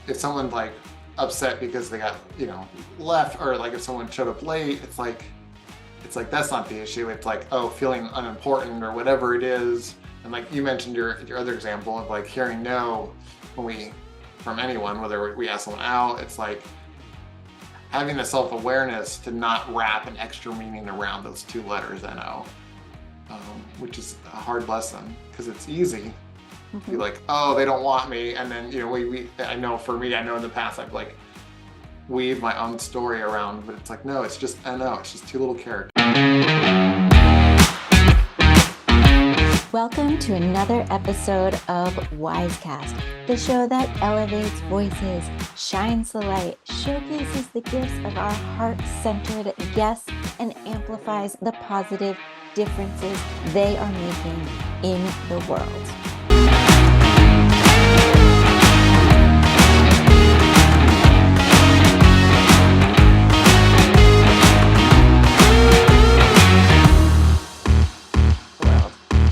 if someone's like upset because they got, left, or like if someone showed up late, it's like that's not the issue. It's like, oh, feeling unimportant or whatever it is. And like you mentioned your other example of like hearing no from anyone, whether we ask someone out, it's like having the self-awareness to not wrap an extra meaning around those two letters NO, which is a hard lesson because it's easy to be like, oh, they don't want me. And then, I know for me, I know in the past I've like weave my own story around, but it's like, no, it's just NO, it's just two little characters. Welcome to another episode of WyzeCast, the show that elevates voices, shines the light, showcases the gifts of our heart-centered guests, and amplifies the positive differences they are making in the world.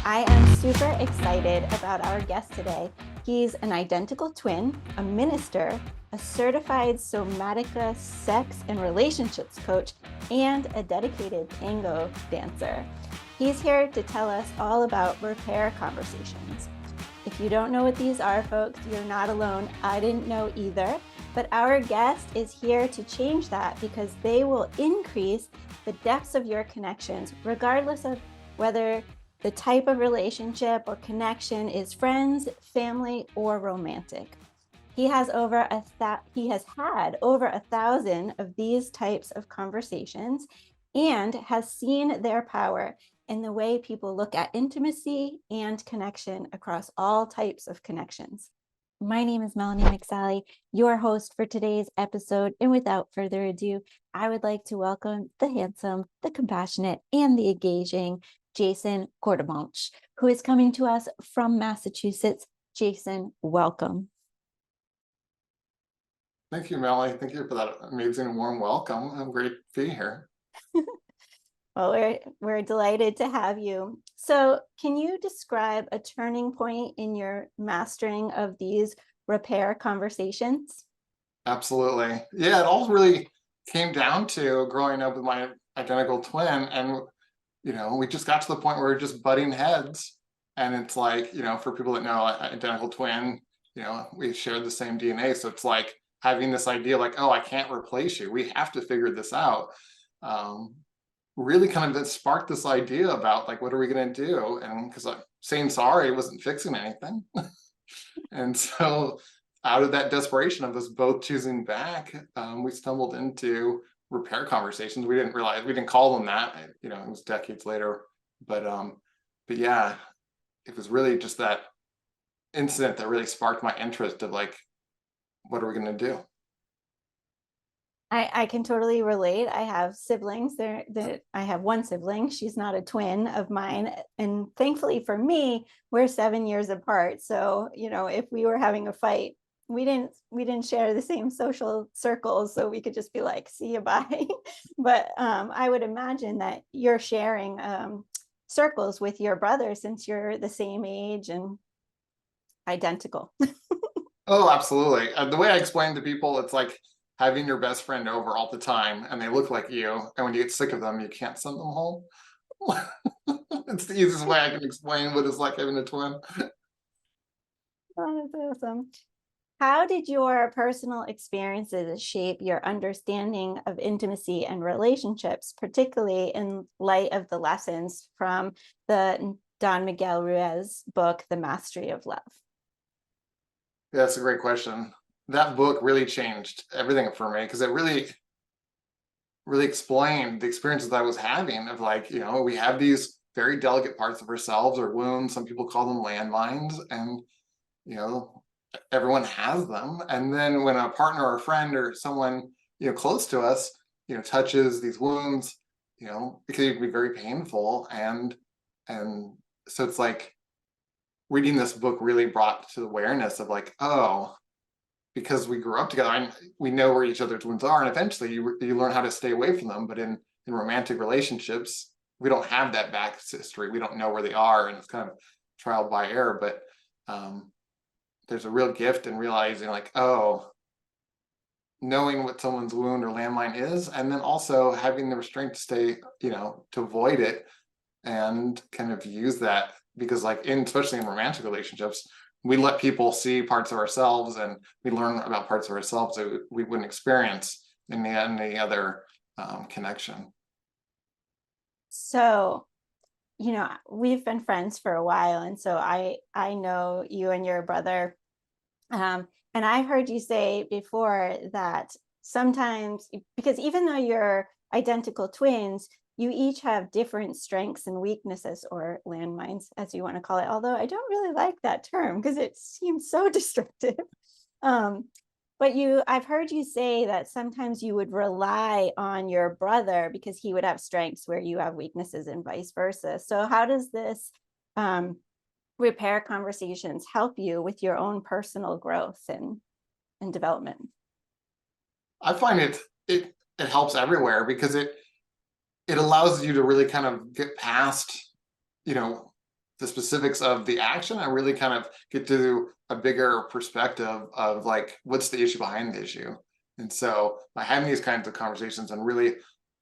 I am super excited about our guest today. He's an identical twin, a minister, a certified Somatica sex and relationships coach, and a dedicated tango dancer. He's here to tell us all about repair conversations. If you don't know what these are, folks, you're not alone. I didn't know either, but our guest is here to change that because they will increase the depths of your connections, regardless of whether the type of relationship or connection is friends, family, or romantic. He has had over 1,000 of these types of conversations and has seen their power in the way people look at intimacy and connection across all types of connections. My name is Melanie McSally, your host for today's episode. And without further ado, I would like to welcome the handsome, the compassionate, and the engaging Jason Courtemanche, who is coming to us from Massachusetts. Jason, welcome. Thank you, Melanie. Thank you for that amazing warm welcome. I'm great to be here. Well, we're delighted to have you. So can you describe a turning point in your mastering of these repair conversations? Absolutely. Yeah, it all really came down to growing up with my identical twin. And, we just got to the point where we're just butting heads. And it's like, for people that know identical twin, we share the same DNA. So it's like having this idea like, oh, I can't replace you. We have to figure this out. Really kind of sparked this idea about like, what are we going to do? And because saying sorry wasn't fixing anything. And so out of that desperation of us both choosing back, we stumbled into repair conversations. We didn't call them that, it was decades later, but yeah, it was really just that incident that really sparked my interest of like, what are we going to do? I can totally relate. I have siblings. I have one sibling. She's not a twin of mine. And thankfully for me, we're 7 years apart. So, if we were having a fight, we didn't share the same social circles. So we could just be like, see you, bye. But I would imagine that you're sharing circles with your brother since you're the same age and identical. Oh, absolutely. The way I explain to people, it's like having your best friend over all the time and they look like you. And when you get sick of them, you can't send them home. It's the easiest way I can explain what it's like having a twin. Oh, that's awesome. How did your personal experiences shape your understanding of intimacy and relationships, particularly in light of the lessons from the Don Miguel Ruiz book, The Mastery of Love? Yeah, that's a great question. That book really changed everything for me because it really explained the experiences that I was having of like, we have these very delicate parts of ourselves or wounds. Some people call them landmines, and everyone has them. And then when a partner or a friend or someone close to us touches these wounds, it can be very painful. And so it's like reading this book really brought to the awareness of like, oh, because we grew up together and we know where each other's wounds are, and eventually you learn how to stay away from them. But in romantic relationships, we don't have that back history. We don't know where they are, and it's kind of trial by error. But there's a real gift in realizing like, oh, knowing what someone's wound or landmine is, and then also having the restraint to stay, to avoid it and kind of use that, because like especially in romantic relationships, we let people see parts of ourselves and we learn about parts of ourselves that we wouldn't experience in any other connection. So, we've been friends for a while, and so I know you and your brother. And I've heard you say before that sometimes, because even though you're identical twins, you each have different strengths and weaknesses, or landmines, as you want to call it. Although I don't really like that term because it seems so destructive. Um, but I've heard you say that sometimes you would rely on your brother because he would have strengths where you have weaknesses, and vice versa. So how does this repair conversations help you with your own personal growth and development? I find it helps everywhere, because it allows you to really kind of get past, you know, the specifics of the action and really kind of get to a bigger perspective of like, what's the issue behind the issue. And so by having these kinds of conversations and really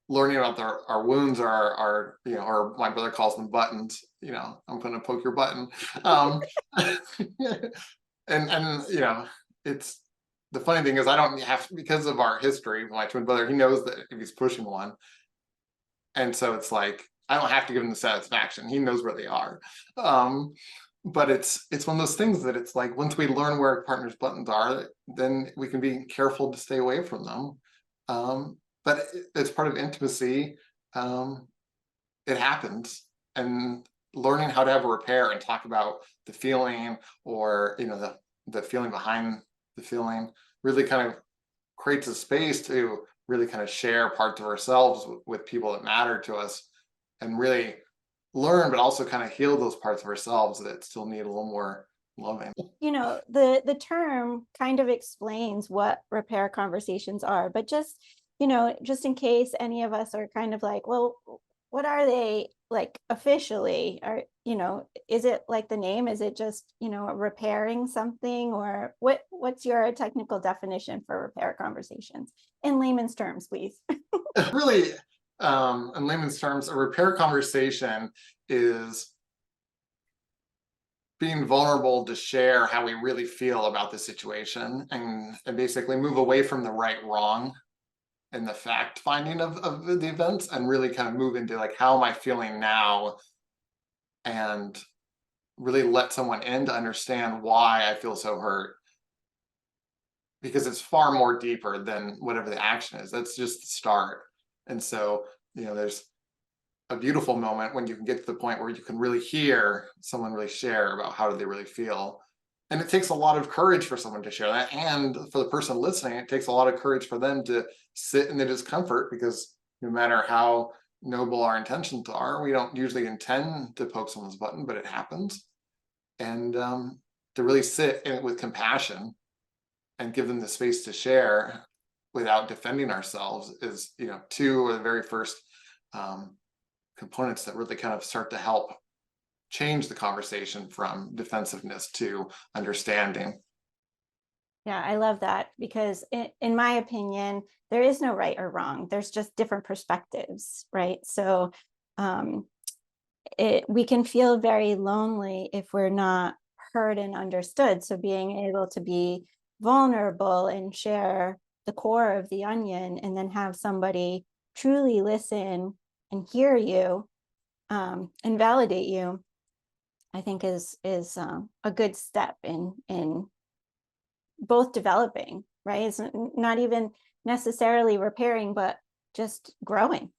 learning about our wounds, our or my brother calls them buttons, I'm going to poke your button. And it's the funny thing is I don't have, because of our history with my twin brother, he knows that if he's pushing one. And so it's like, I don't have to give him the satisfaction. He knows where they are. But it's one of those things that it's like, once we learn where a partner's buttons are, then we can be careful to stay away from them. But it's part of intimacy. It happens. And learning how to have a repair and talk about the feeling, or the feeling behind the feeling, really kind of creates a space to really kind of share parts of ourselves with people that matter to us, and really learn, but also kind of heal those parts of ourselves that still need a little more loving. The term kind of explains what repair conversations are, but just in case any of us are kind of like, well, what are they like officially? Is it like the name? Is it just, repairing something, or what's your technical definition for repair conversations in layman's terms, please? Really, in layman's terms, a repair conversation is being vulnerable to share how we really feel about the situation, and basically move away from the right wrong and the fact finding of the events, and really kind of move into like, how am I feeling now, and really let someone in to understand why I feel so hurt, because it's far more deeper than whatever the action is. That's just the start. And so there's a beautiful moment when you can get to the point where you can really hear someone really share about how do they really feel. And it takes a lot of courage for someone to share that, and for the person listening, it takes a lot of courage for them to sit in the discomfort, because no matter how noble our intentions are, we don't usually intend to poke someone's button, but it happens. And to really sit in it with compassion and give them the space to share without defending ourselves is, two of the very first components that really kind of start to help change the conversation from defensiveness to understanding. Yeah, I love that, because in my opinion, there is no right or wrong. There's just different perspectives, right? So we can feel very lonely if we're not heard and understood. So being able to be vulnerable and share the core of the onion, and then have somebody truly listen and hear you, and validate you, I think is a good step in both developing, right? It's not even necessarily repairing, but just growing.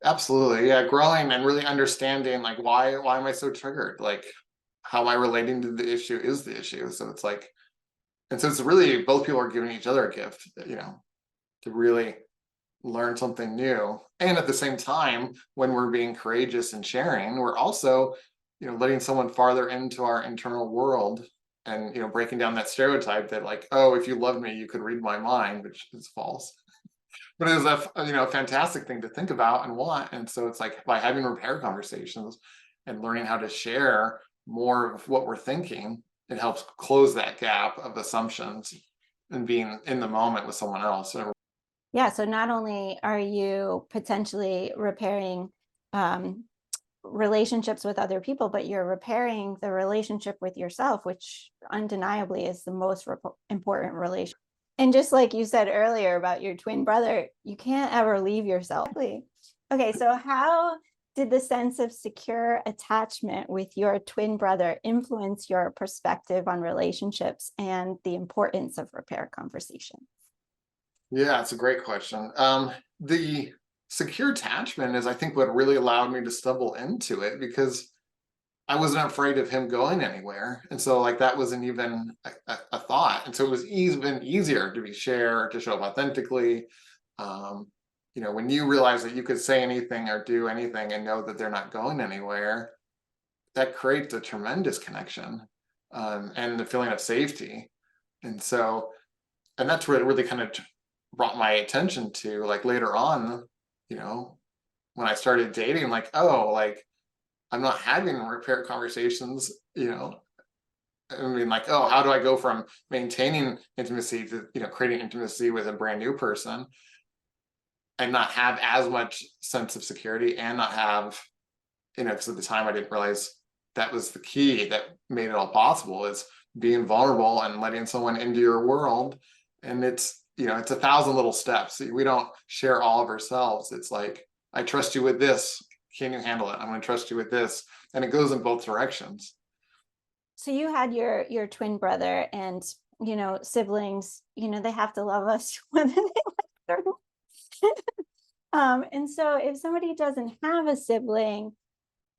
Absolutely. Yeah. Growing and really understanding, like, why am I so triggered? Like, how am I relating to the issue is the issue. So it's like, and so it's really, both people are giving each other a gift, to really learn something new. And at the same time, when we're being courageous and sharing, we're also, letting someone farther into our internal world, and, breaking down that stereotype that like, oh, if you loved me, you could read my mind, which is false. But it is a fantastic thing to think about and want. And so it's like, by having repair conversations and learning how to share more of what we're thinking, it helps close that gap of assumptions and being in the moment with someone else. Yeah, so not only are you potentially repairing relationships with other people, but you're repairing the relationship with yourself, which undeniably is the most important relationship. And just like you said earlier about your twin brother, you can't ever leave yourself. Okay, so how did the sense of secure attachment with your twin brother influence your perspective on relationships and the importance of repair conversation? Yeah, it's a great question. The secure attachment is, I think, what really allowed me to stumble into it, because I wasn't afraid of him going anywhere. And so like that wasn't even a thought. And so it was even easier to to show up authentically. You know, when you realize that you could say anything or do anything and know that they're not going anywhere, that creates a tremendous connection, and the feeling of safety. And so, and that's what it really kind of brought my attention to, like later on, you know, when I started dating, like, oh, like I'm not having repair conversations, you know. I mean, like, oh, how do I go from maintaining intimacy to, you know, creating intimacy with a brand new person and not have as much sense of security and not have, you know, because at the time I didn't realize that was the key that made it all possible, is being vulnerable and letting someone into your world. And it's, you know, it's 1,000 little steps. We don't share all of ourselves. It's like, I trust you with this. Can you handle it? I'm going to trust you with this. And it goes in both directions. So you had your twin brother, and you know, siblings, you know, they have to love us whether they like it or not. And so if somebody doesn't have a sibling,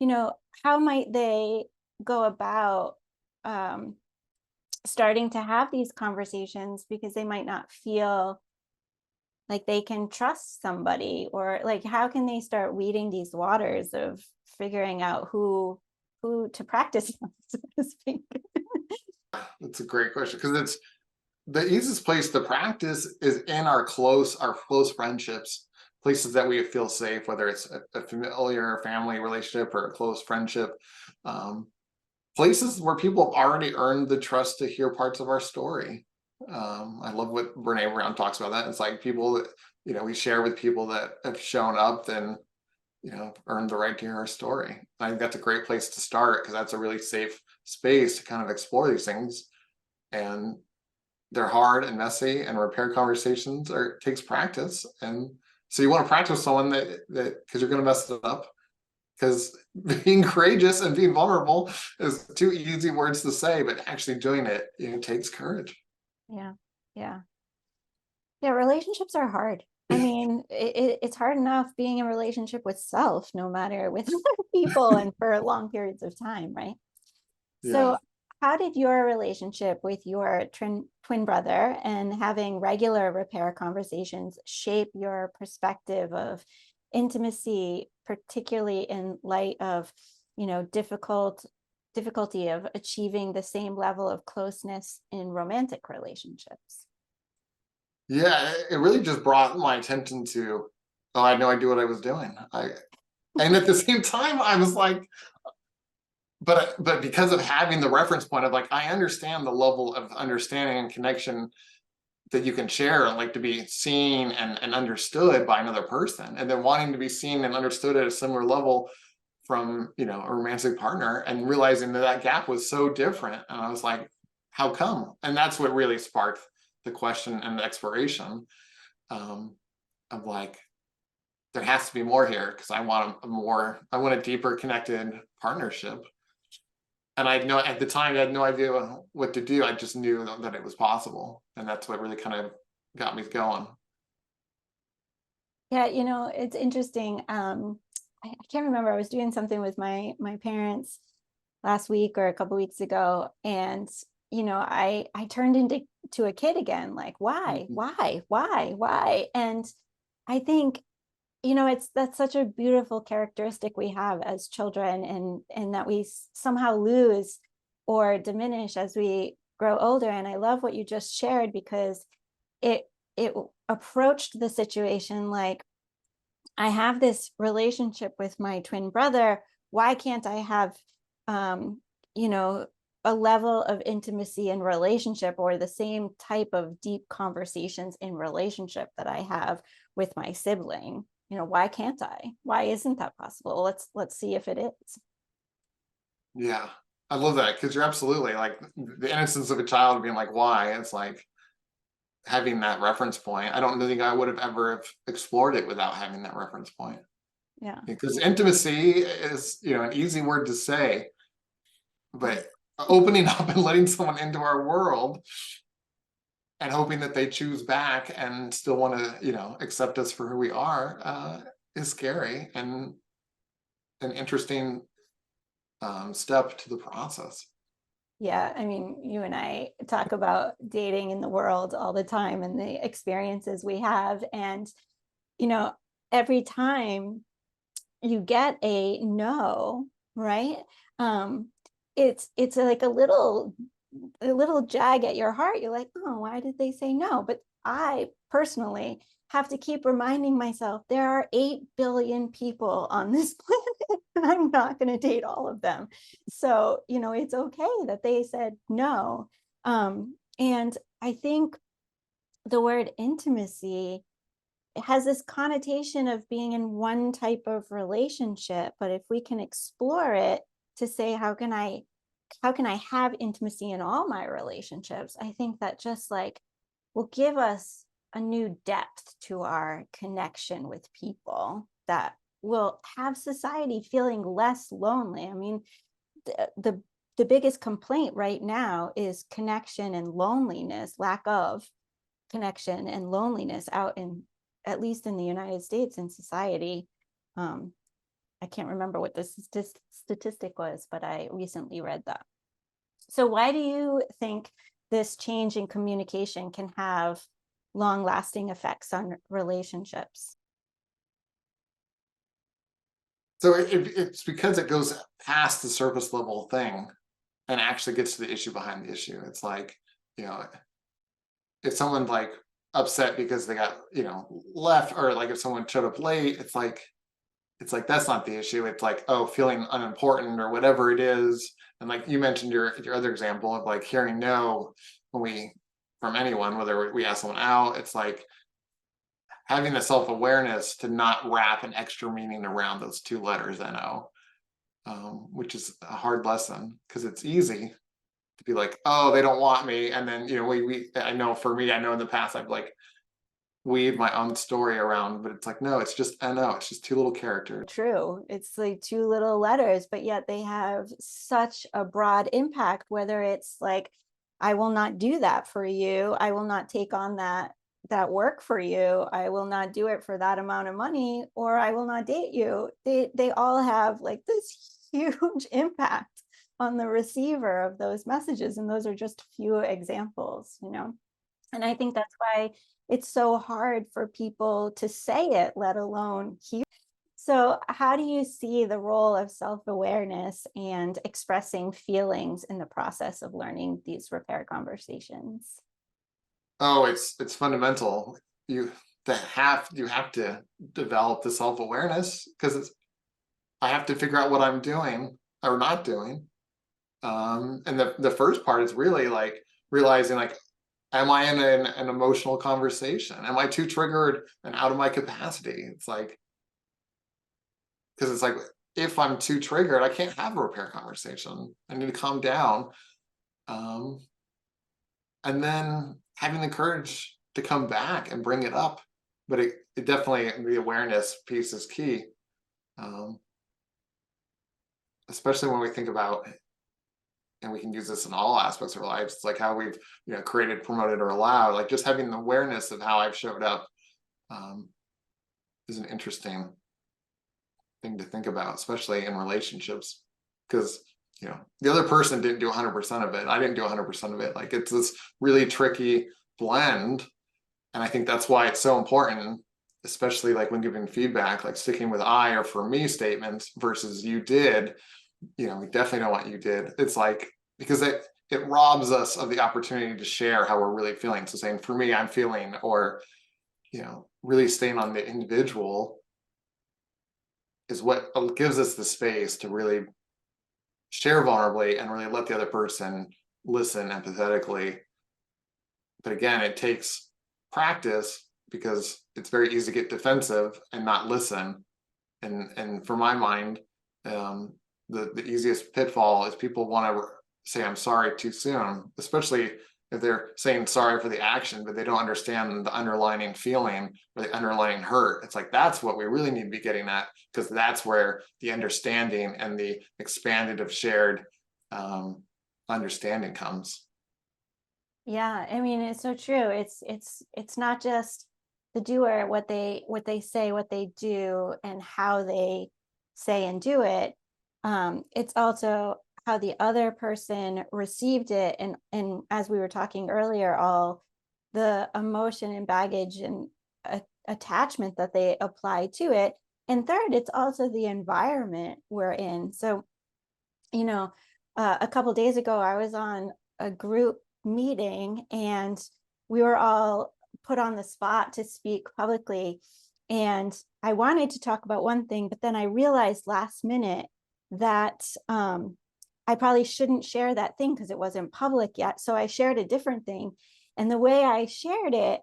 you know, how might they go about starting to have these conversations, because they might not feel like they can trust somebody, or like how can they start weeding these waters of figuring out who to practice on, so to speak? That's a great question, because it's the easiest place to practice is in our close friendships, places that we feel safe, whether it's a familiar family relationship or a close friendship, places where people have already earned the trust to hear parts of our story. I love what Brene Brown talks about. That it's like people that, you know, we share with people that have shown up and, you know, earned the right to hear our story. I think that's a great place to start, because that's a really safe space to kind of explore these things. And they're hard and messy, and repair conversations takes practice. And so you want to practice with someone that because you're going to mess it up, because being courageous and being vulnerable is two easy words to say, but actually doing it, you know, takes courage. Yeah, yeah, yeah. Relationships are hard. I mean, it's hard enough being in a relationship with self, no matter with other people and for long periods of time, right? Yeah. So how did your relationship with your twin brother and having regular repair conversations shape your perspective of intimacy, particularly in light of, you know, difficulty of achieving the same level of closeness in romantic relationships? Yeah, it really just brought my attention to, oh, I had no idea what I was doing. And at the same time, I was like, but because of having the reference point of like, I understand the level of understanding and connection that you can share, and like to be seen and understood by another person, and then wanting to be seen and understood at a similar level from, you know, a romantic partner, and realizing that that gap was so different. And I was like, how come? And that's what really sparked the question and the exploration, of like, there has to be more here, because I want a deeper connected partnership. And I know at the time I had no idea what to do. I just knew that it was possible, and that's what really kind of got me going. Yeah, you know, it's interesting. I can't remember. I was doing something with my parents last week or a couple weeks ago, and you know, I turned into a kid again. Like, Mhm. why? And I think, you know, that's such a beautiful characteristic we have as children, and that we somehow lose or diminish as we grow older. And I love what you just shared, because it it approached the situation like, I have this relationship with my twin brother. Why can't I have, you know, a level of intimacy in relationship, or the same type of deep conversations in relationship that I have with my sibling. Why can't I? Why isn't that possible? Let's see if it is. Yeah, I love that, because you're absolutely like the innocence of a child being like, why? It's like having that reference point. I don't think I would have ever have explored it without having that reference point. Yeah. Because intimacy is, an easy word to say, but opening up and letting someone into our world and hoping that they choose back and still want to, accept us for who we are, is scary and an interesting step to the process. Yeah, I mean, you and I talk about dating in the world all the time and the experiences we have. And, you know, every time you get a no, right? Um, it's like a little jag at your heart. You're like, oh, why did they say no? But I personally have to keep reminding myself there are 8 billion people on this planet, and I'm not going to date all of them. So, it's okay that they said no. And I think the word intimacy, it has this connotation of being in one type of relationship, but if we can explore it to say, how can I have intimacy in all my relationships, I think that just like will give us a new depth to our connection with people that will have society feeling less lonely. I mean, the biggest complaint right now is connection and loneliness, lack of connection and loneliness out in, at least in the United States, in society. I can't remember what the statistic was, but I recently read that. So why do you think this change in communication can have long-lasting effects on relationships? So it's because it goes past the surface level thing and actually gets to the issue behind the issue. It's like, you know, if someone's like upset because they got, left, or like if someone showed up late, it's like that's not the issue. It's like, oh, feeling unimportant or whatever it is. And like you mentioned your other example of like hearing no from anyone, whether we ask someone out, it's like having the self-awareness to not wrap an extra meaning around those two letters no, which is a hard lesson, because it's easy to be like, oh, they don't want me. And then, I know for me, I know in the past I've like weave my own story around, but it's like, no, it's just no, it's just two little characters. True. It's like two little letters, but yet they have such a broad impact, whether it's like, I will not do that for you. I will not take on that work for you. I will not do it for that amount of money, or I will not date you. They all have like this huge impact on the receiver of those messages. And those are just few examples. And I think that's why it's so hard for people to say it, let alone hear. So, how do you see the role of self-awareness and expressing feelings in the process of learning these repair conversations? Oh, it's fundamental. You have to develop the self-awareness, because I have to figure out what I'm doing or not doing. And the first part is really like realizing, like, am I in an emotional conversation? Am I too triggered and out of my capacity? It's like, because it's like, if I'm too triggered, I can't have a repair conversation. I need to calm down. Um, and then having the courage to come back and bring it up. But it definitely, the awareness piece is key. Um, Especially when we think about, and we can use this in all aspects of our lives, it's like how we've created, promoted, or allowed, like just having the awareness of how I've showed up, is an interesting thing to think about, especially in relationships, because the other person didn't do 100% of it, I didn't do 100% of it. Like, it's this really tricky blend, and I think that's why it's so important, especially like when giving feedback, like sticking with I or for me statements versus you did. We definitely don't want you did. It's like, because it robs us of the opportunity to share how we're really feeling. So saying, for me, I'm feeling, or really staying on the individual is what gives us the space to really share vulnerably and really let the other person listen empathetically. But again, it takes practice because it's very easy to get defensive and not listen. And for my mind, the easiest pitfall is people want to say I'm sorry too soon, especially if they're saying sorry for the action, but they don't understand the underlying feeling or the underlying hurt. It's like, that's what we really need to be getting at, because that's where the understanding and the expanded of shared understanding comes. Yeah, I mean, it's so true. It's not just the doer, what they say, what they do, and how they say and do it. It's also how the other person received it, and as we were talking earlier, all the emotion and baggage and attachment that they apply to it. And third, it's also the environment we're in. So, you know, a couple days ago, I was on a group meeting and we were all put on the spot to speak publicly. And I wanted to talk about one thing, but then I realized last minute that I probably shouldn't share that thing because it wasn't public yet. So I shared a different thing. And the way I shared it,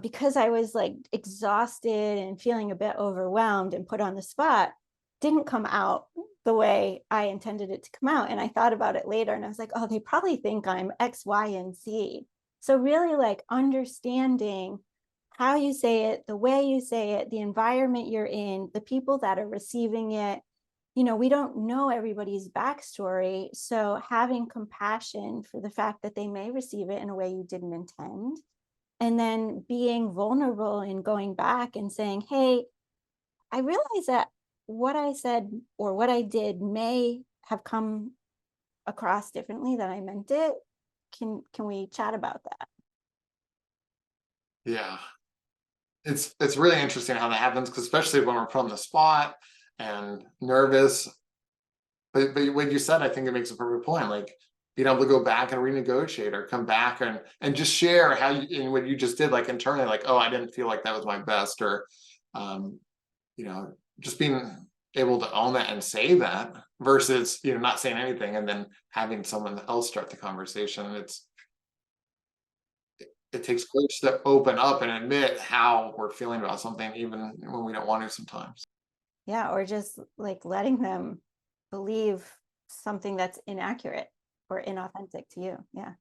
because I was like exhausted and feeling a bit overwhelmed and put on the spot, didn't come out the way I intended it to come out. And I thought about it later and I was like, oh, they probably think I'm X, Y, and Z. So really like understanding how you say it, the way you say it, the environment you're in, the people that are receiving it. You know, we don't know everybody's backstory. So having compassion for the fact that they may receive it in a way you didn't intend. And then being vulnerable and going back and saying, hey, I realize that what I said or what I did may have come across differently than I meant it. Can we chat about that? Yeah, it's really interesting how that happens, because especially when we're put on the spot and nervous. But what you said, I think it makes a perfect point. Like being able to go back and renegotiate or come back and just share how you, and what you just did, like internally, like, oh, I didn't feel like that was my best, or just being able to own that and say that versus not saying anything and then having someone else start the conversation. It takes courage to open up and admit how we're feeling about something, even when we don't want to sometimes. Yeah, or just like letting them believe something that's inaccurate or inauthentic to you. Yeah.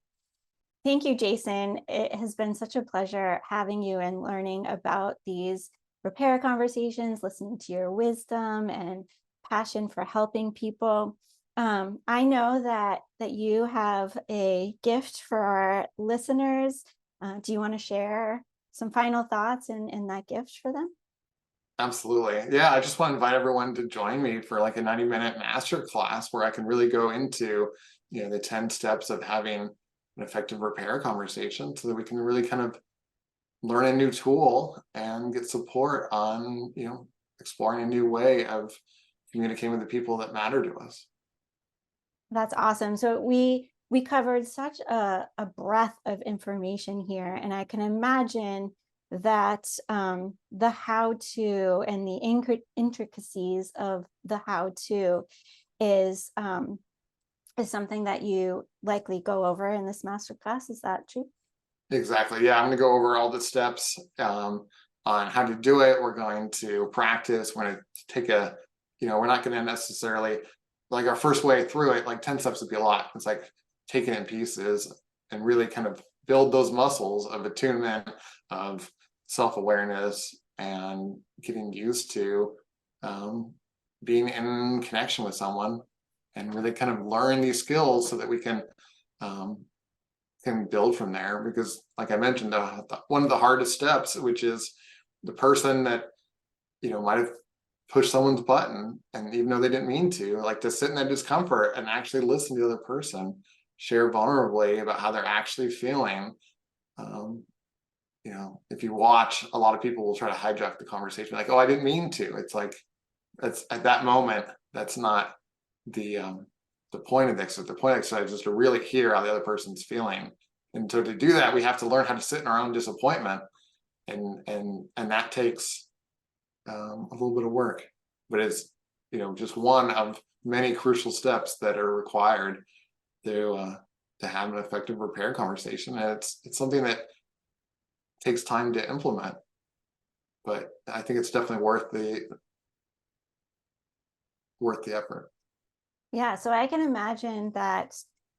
Thank you, Jason. It has been such a pleasure having you and learning about these repair conversations, listening to your wisdom and passion for helping people. I know that you have a gift for our listeners. Do you want to share some final thoughts in that gift for them? Absolutely. Yeah, I just want to invite everyone to join me for like a 90-minute master class where I can really go into, the 10 steps of having an effective repair conversation so that we can really kind of learn a new tool and get support on, exploring a new way of communicating with the people that matter to us. That's awesome. So we covered such a breadth of information here, and I can imagine that the how-to and the intricacies of the how-to is something that you likely go over in this masterclass. Is that true? Exactly. Yeah, I'm going to go over all the steps on how to do it. We're going to practice. We're going to take we're not going to necessarily, like our first way through it, like 10 steps would be a lot. It's like taking it in pieces and really kind of build those muscles of attunement, of self-awareness, and getting used to being in connection with someone and really kind of learn these skills so that we can build from there. Because like I mentioned, one of the hardest steps, which is the person that might have pushed someone's button, and even though they didn't mean to, like to sit in that discomfort and actually listen to the other person share vulnerably about how they're actually feeling. If you watch, a lot of people will try to hijack the conversation, like, oh, I didn't mean to. It's like, that's at that moment, that's not the point of the exercise. The point of the exercise is to really hear how the other person's feeling. And so to do that, we have to learn how to sit in our own disappointment. And that takes a little bit of work, but it's just one of many crucial steps that are required to have an effective repair conversation. And it's something that takes time to implement, but I think it's definitely worth the effort. Yeah, so I can imagine that,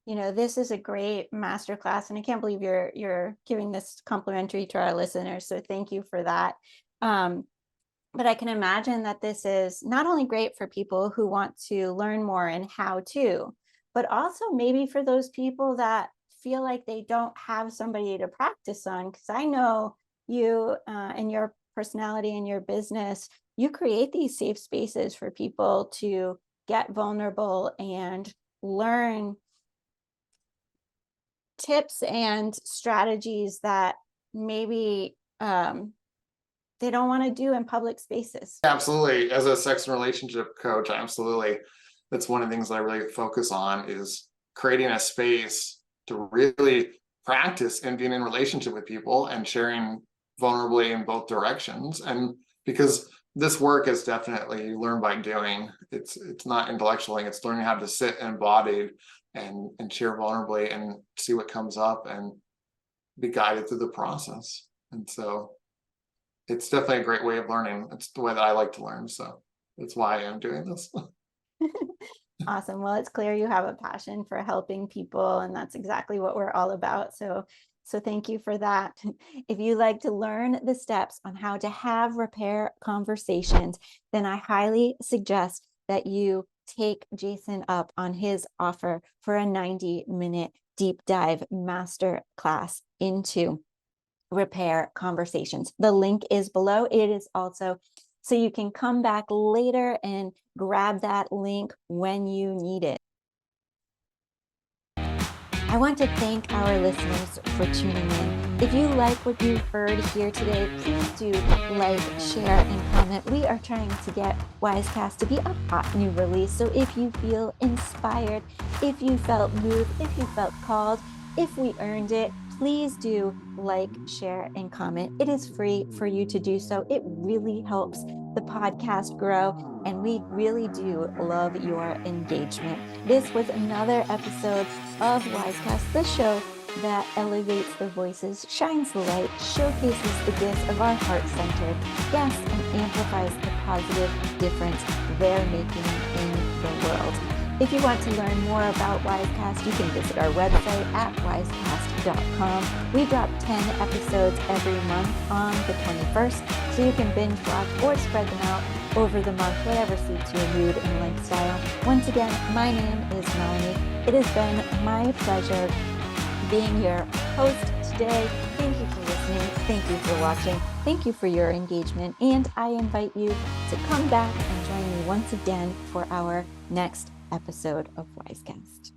this is a great masterclass, and I can't believe you're giving this complimentary to our listeners. So thank you for that. But I can imagine that this is not only great for people who want to learn more and how to, but also maybe for those people that feel like they don't have somebody to practice on. Because I know you and your personality and your business, you create these safe spaces for people to get vulnerable and learn tips and strategies that maybe they don't want to do in public spaces. Absolutely. As a sex and relationship coach, absolutely. That's one of the things I really focus on, is creating a space to really practice and being in relationship with people and sharing vulnerably in both directions. And because this work is definitely learn by doing, it's not intellectually, it's learning how to sit embodied and share vulnerably and see what comes up and be guided through the process. And so it's definitely a great way of learning. It's the way that I like to learn. So that's why I am doing this. Awesome. Well, it's clear you have a passion for helping people, and that's exactly what we're all about. So thank you for that. If you like to learn the steps on how to have repair conversations, then I highly suggest that you take Jason up on his offer for a 90-minute deep dive master class into repair conversations. The link is below. It is also so you can come back later and grab that link when you need it. I want to thank our listeners for tuning in. If you like what you heard here today, please do like, share, and comment. We are trying to get WyzeCast to be a hot new release. So if you feel inspired, if you felt moved, if you felt called, if we earned it, please do like, share, and comment. It is free for you to do so. It really helps the podcast grow, and we really do love your engagement. This was another episode of WyzeCast, the show that elevates the voices, shines the light, showcases the gifts of our heart-centered guests, and amplifies the positive difference they're making in the world. If you want to learn more about WyzeCast, you can visit our website at wyzecast.com. We drop 10 episodes every month on the 21st, so you can binge watch or spread them out over the month, whatever suits your mood and lifestyle. Once again, my name is Melanie. It has been my pleasure being your host today. Thank you for listening. Thank you for watching. Thank you for your engagement. And I invite you to come back and join me once again for our next episode of WyzeCast.